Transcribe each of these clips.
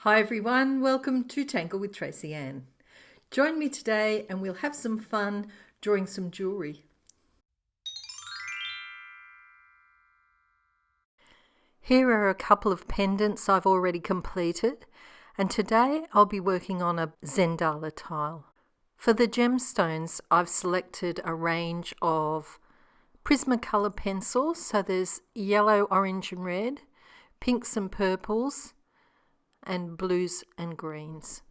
Hi everyone, welcome to Tangle with Tracy Ann. Join me today and we'll have some fun drawing some jewellery. Here are a couple of pendants I've already completed, and today I'll be working on a Zendala tile. For the gemstones, I've selected a range of Prismacolor pencils, so there's yellow, orange and red, pinks and purples, and blues and greens.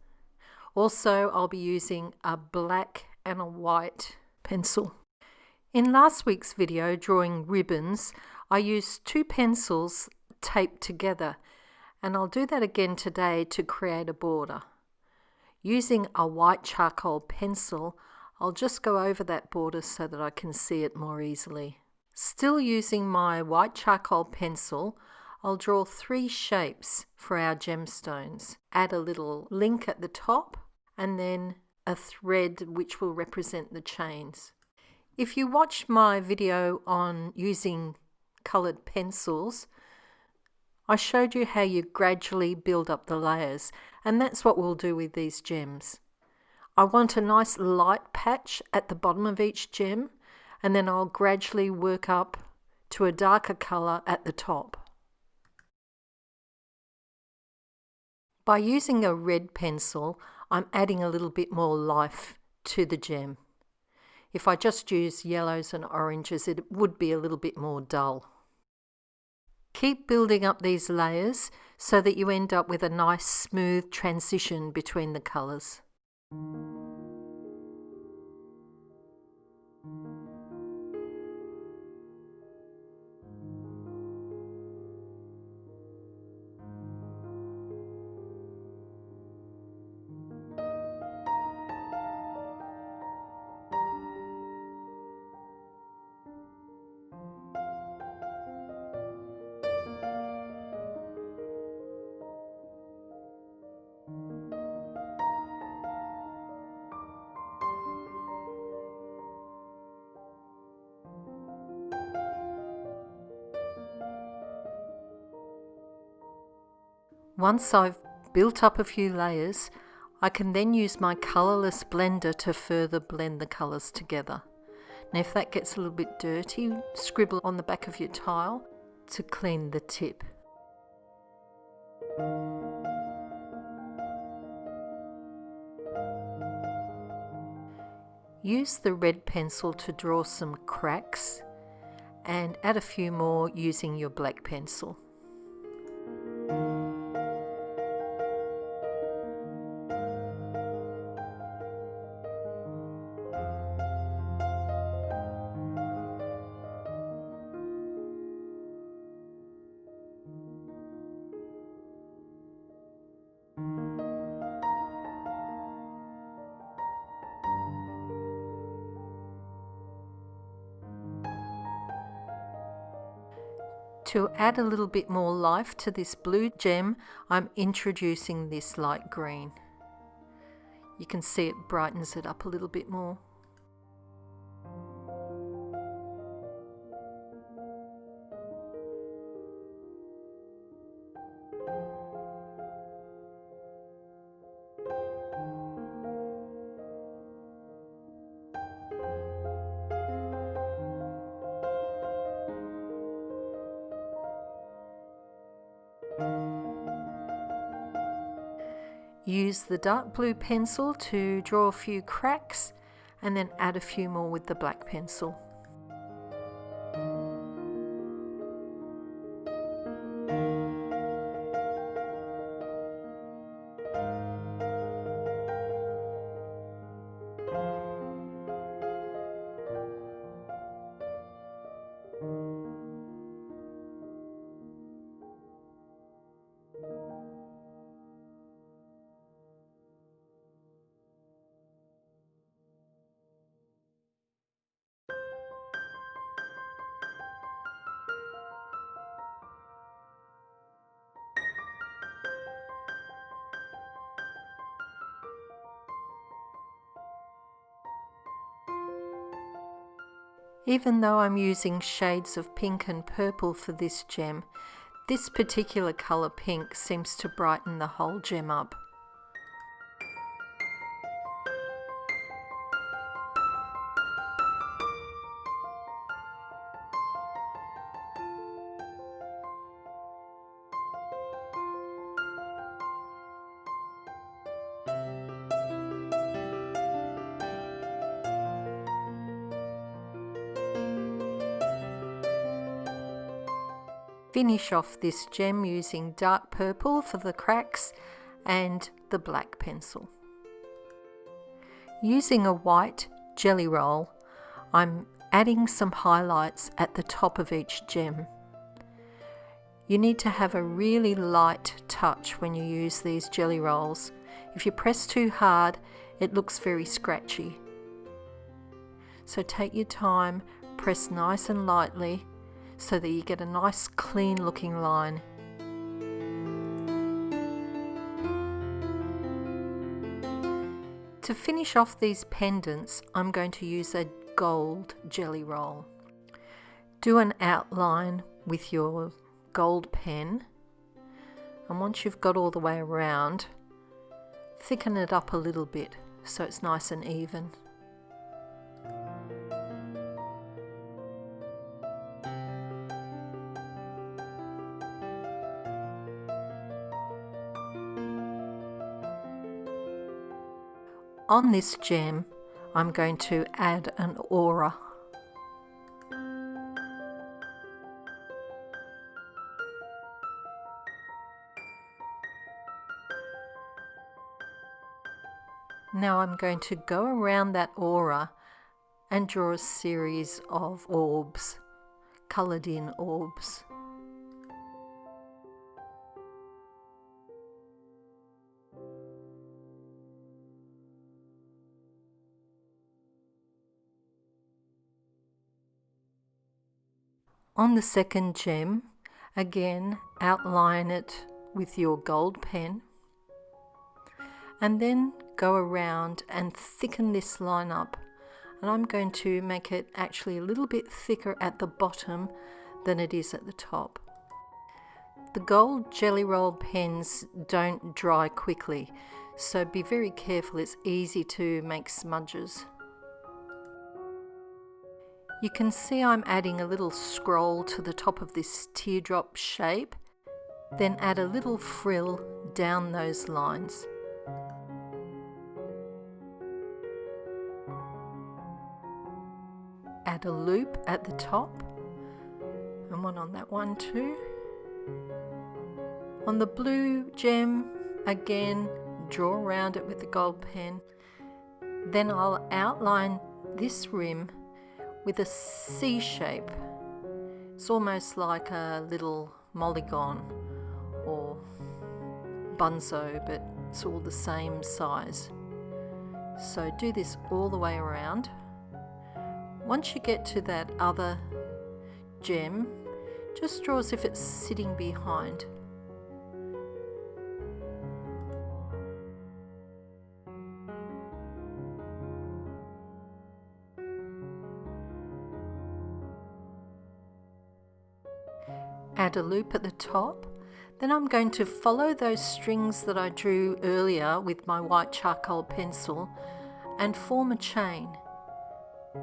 Also, I'll be using a black and a white pencil. In last week's video drawing ribbons, I used two pencils taped together, and I'll do that again today to create a border. Using a white charcoal pencil, I'll just go over that border so that I can see it more easily. Still using my white charcoal pencil, I'll draw three shapes for our gemstones. Add a little link at the top and then a thread which will represent the chains. If you watch my video on using coloured pencils, I showed you how you gradually build up the layers, and that's what we'll do with these gems. I want a nice light patch at the bottom of each gem, and then I'll gradually work up to a darker colour at the top. By using a red pencil, I'm adding a little bit more life to the gem. If I just use yellows and oranges, it would be a little bit more dull. Keep building up these layers so that you end up with a nice smooth transition between the colours. Once I've built up a few layers, I can then use my colourless blender to further blend the colours together. Now if that gets a little bit dirty, scribble on the back of your tile to clean the tip. Use the red pencil to draw some cracks and add a few more using your black pencil. To add a little bit more life to this blue gem, I'm introducing this light green. You can see it brightens it up a little bit more. Use the dark blue pencil to draw a few cracks and then add a few more with the black pencil. Even though I'm using shades of pink and purple for this gem, This particular colour pink seems to brighten the whole gem up. Finish off this gem using dark purple for the cracks and the black pencil. Using a white jelly roll, I'm adding some highlights at the top of each gem. You need to have a really light touch when you use these jelly rolls. If you press too hard, it looks very scratchy. So take your time, press nice and lightly, so that you get a nice clean looking line. To finish off these pendants, I'm going to use a gold jelly roll. Do an outline with your gold pen, and once you've got all the way around, thicken it up a little bit so it's nice and even. On this gem, I'm going to add an aura. Now I'm going to go around that aura and draw a series of orbs, coloured in orbs. On the second gem, again outline it with your gold pen, and then go around and thicken this line up. And I'm going to make it actually a little bit thicker at the bottom than it is at the top. The gold jelly roll pens don't dry quickly, so be very careful. It's easy to make smudges. You can see I'm adding a little scroll to the top of this teardrop shape, then add a little frill down those lines. Add a loop at the top, and one on that one too. On the blue gem, again, draw around it with the gold pen. Then I'll outline this rim with a C shape. It's almost like a little mulligon or bunso, but it's all the same size. So do this all the way around. Once you get to that other gem, just draw as if it's sitting behind. Add a loop at the top. Then I'm going to follow those strings that I drew earlier with my white charcoal pencil and form a chain.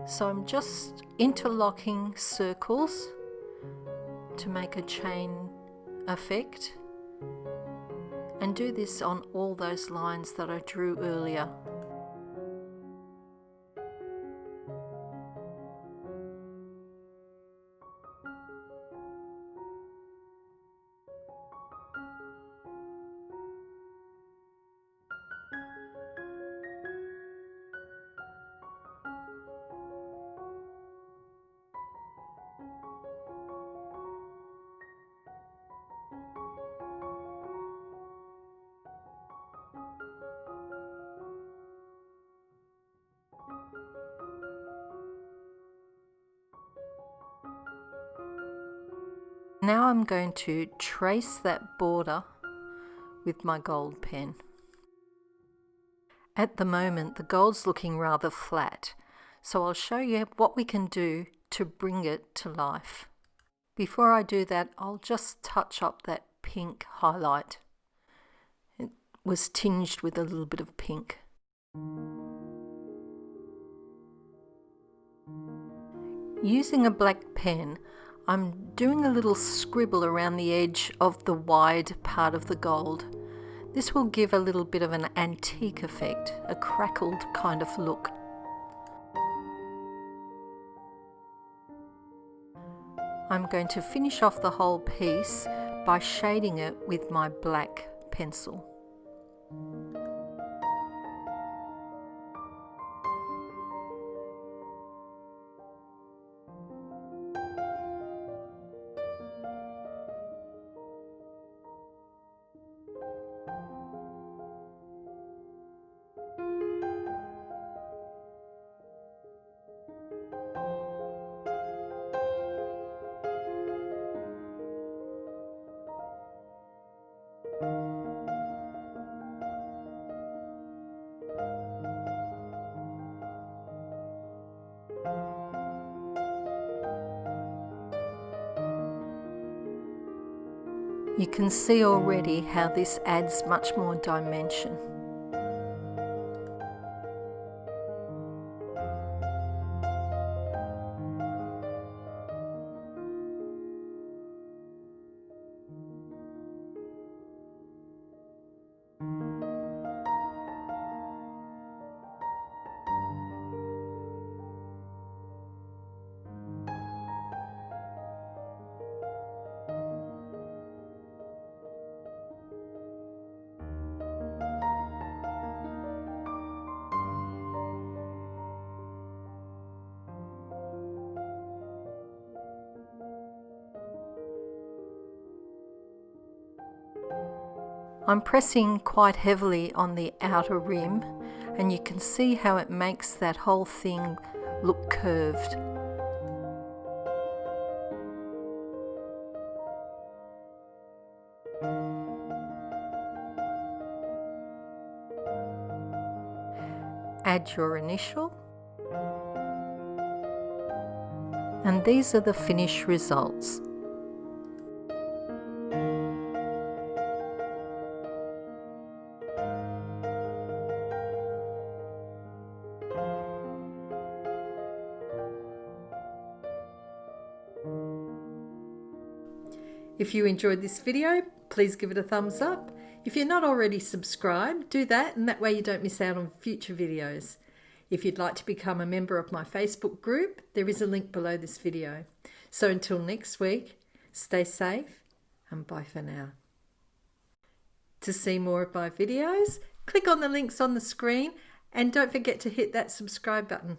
So I'm just interlocking circles to make a chain effect, and do this on all those lines that I drew earlier. Now I'm going to trace that border with my gold pen. At the moment, the gold's looking rather flat, so I'll show you what we can do to bring it to life. Before I do that, I'll just touch up that pink highlight. It was tinged with a little bit of pink. Using a black pen, I'm doing a little scribble around the edge of the wide part of the gold. This will give a little bit of an antique effect, a crackled kind of look. I'm going to finish off the whole piece by shading it with my black pencil. You can see already how this adds much more dimension. I'm pressing quite heavily on the outer rim, and you can see how it makes that whole thing look curved. Add your initial, and these are the finished results. If you enjoyed this video, please give it a thumbs up. If you're not already subscribed, do that, and that way you don't miss out on future videos. If you'd like to become a member of my Facebook group, there is a link below this video. So until next week, stay safe and bye for now. To see more of my videos, click on the links on the screen and don't forget to hit that subscribe button.